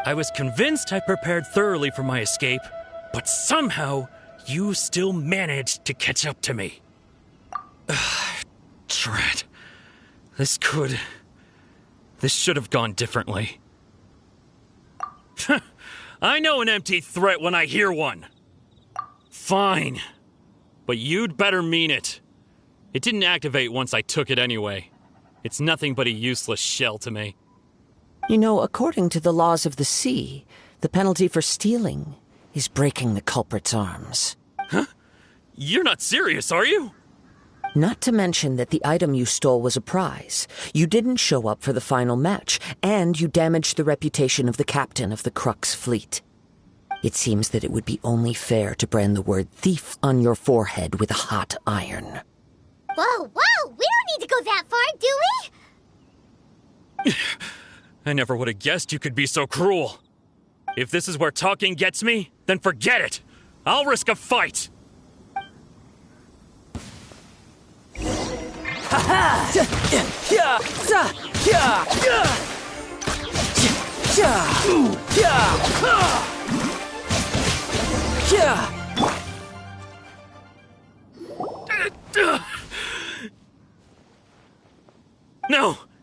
I was convinced I prepared thoroughly for my escape, but somehow you still managed to catch up to me. Drat. This should have gone differently. I know an empty threat when I hear one. Fine. But you'd better mean it. It didn't activate once I took it anyway. It's nothing but a useless shell to me. You know, according to the laws of the sea, the penalty for stealing is breaking the culprit's arms. Huh? You're not serious, are you? Not to mention that the item you stole was a prize. You didn't show up for the final match, and you damaged the reputation of the captain of the Crux fleet. It seems that it would be only fair to brand the word thief on your forehead with a hot iron. Whoa, we don't need to go that far, do we? I never would have guessed you could be so cruel. If this is where talking gets me, then forget it. I'll risk a fight.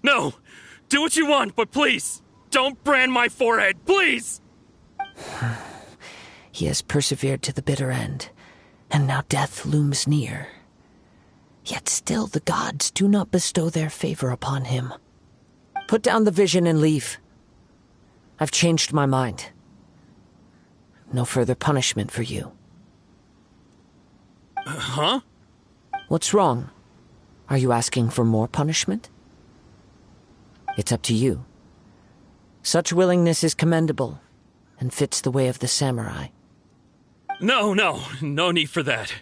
No! Do what you want, but please, don't brand my forehead, please! He has persevered to the bitter end, and now death looms near. Yet still the gods do not bestow their favor upon him. Put down the vision and leave. I've changed my mind. No further punishment for you. Huh? What's wrong? Are you asking for more punishment? It's up to you. Such willingness is commendable, and fits the way of the samurai. No need for that.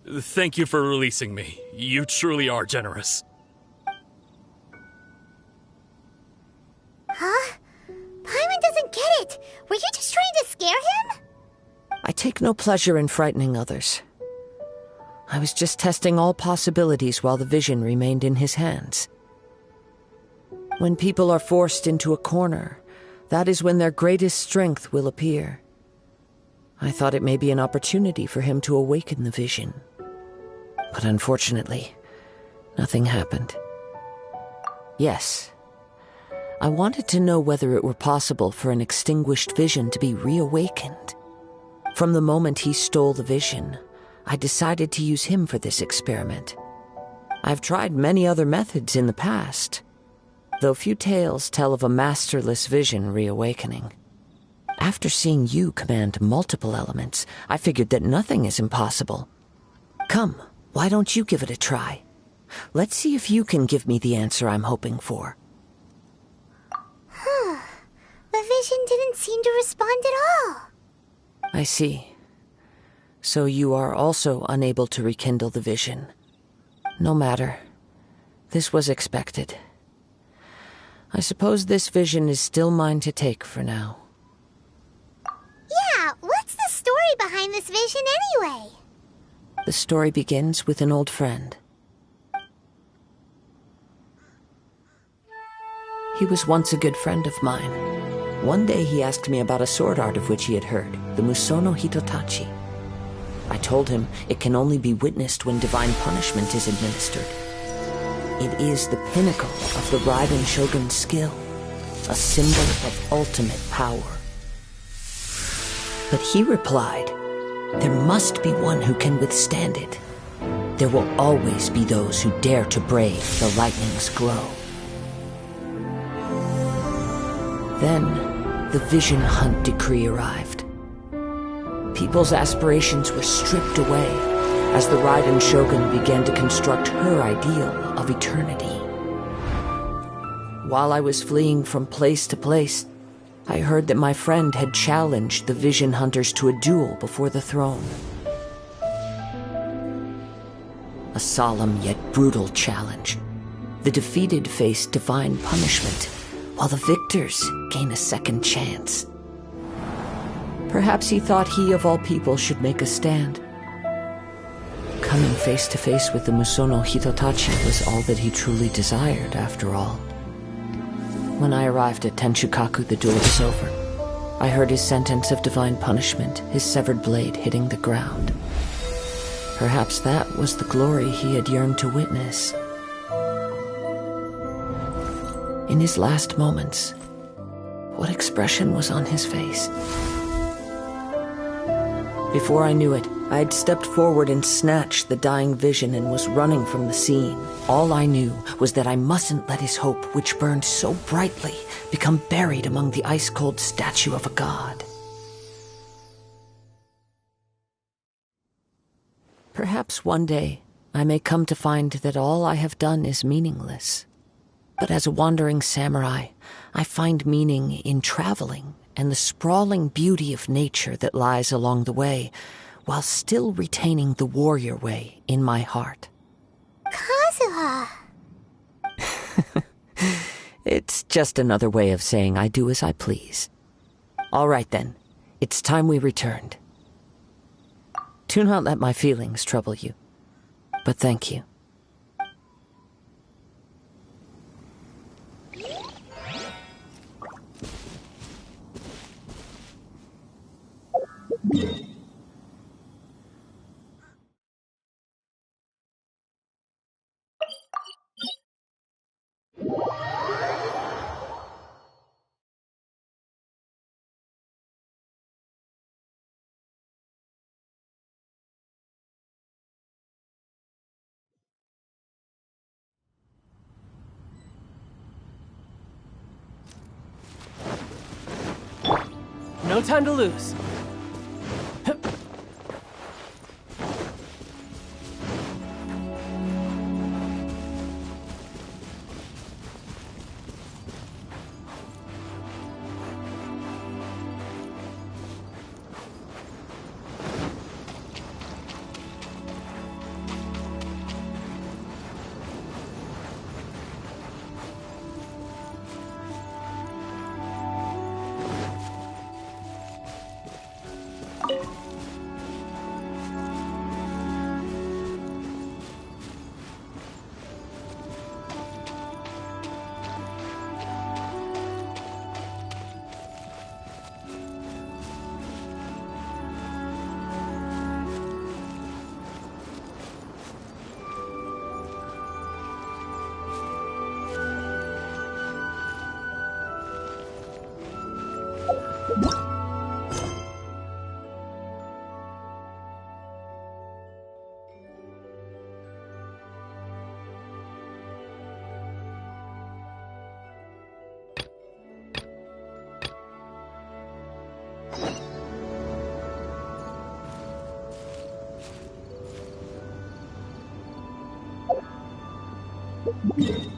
Thank you for releasing me. You truly are generous. Huh? Paimon doesn't get it. Were you just trying to scare him? I take no pleasure in frightening others. I was just testing all possibilities while the vision remained in his hands. When people are forced into a corner, that is when their greatest strength will appear. I thought it may be an opportunity for him to awaken the vision. But unfortunately, nothing happened. Yes, I wanted to know whether it were possible for an extinguished vision to be reawakened. From the moment he stole the vision, I decided to use him for this experiment. I've tried many other methods in the past, though few tales tell of a masterless vision reawakening. After seeing you command multiple elements, I figured that nothing is impossible. Come, why don't you give it a try? Let's see if you can give me the answer I'm hoping for. The vision didn't seem to respond at all. I see. So you are also unable to rekindle the vision. No matter. This was expected. I suppose this vision is still mine to take for now. Yeah, what's the story behind this vision anyway? The story begins with an old friend. He was once a good friend of mine. One day he asked me about a sword art of which he had heard, the Musono Hitotachi. I told him it can only be witnessed when divine punishment is administered. It is the pinnacle of the Raiden Shogun's skill, a symbol of ultimate power. But he replied, there must be one who can withstand it. There will always be those who dare to brave the lightning's glow. Then, the Vision Hunt decree arrived. People's aspirations were stripped away as the Raiden Shogun began to construct her ideal of eternity. While I was fleeing from place to place, I heard that my friend had challenged the Vision Hunters to a duel before the throne. A solemn yet brutal challenge. The defeated face divine punishment, while the victors gain a second chance. Perhaps he thought he of all people should make a stand. Coming face to face with the Musono Hitotachi was all that he truly desired, after all. When I arrived at Tenshukaku, the duel was over. I heard his sentence of divine punishment, his severed blade hitting the ground. Perhaps that was the glory he had yearned to witness. In his last moments, what expression was on his face? Before I knew it, I had stepped forward and snatched the dying vision and was running from the scene. All I knew was that I mustn't let his hope, which burned so brightly, become buried among the ice-cold statue of a god. Perhaps one day I may come to find that all I have done is meaningless. But as a wandering samurai, I find meaning in traveling and the sprawling beauty of nature that lies along the way, while still retaining the warrior way in my heart. Kazuha! It's just another way of saying I do as I please. All right then, it's time we returned. Do not let my feelings trouble you, but thank you. No time to lose. it.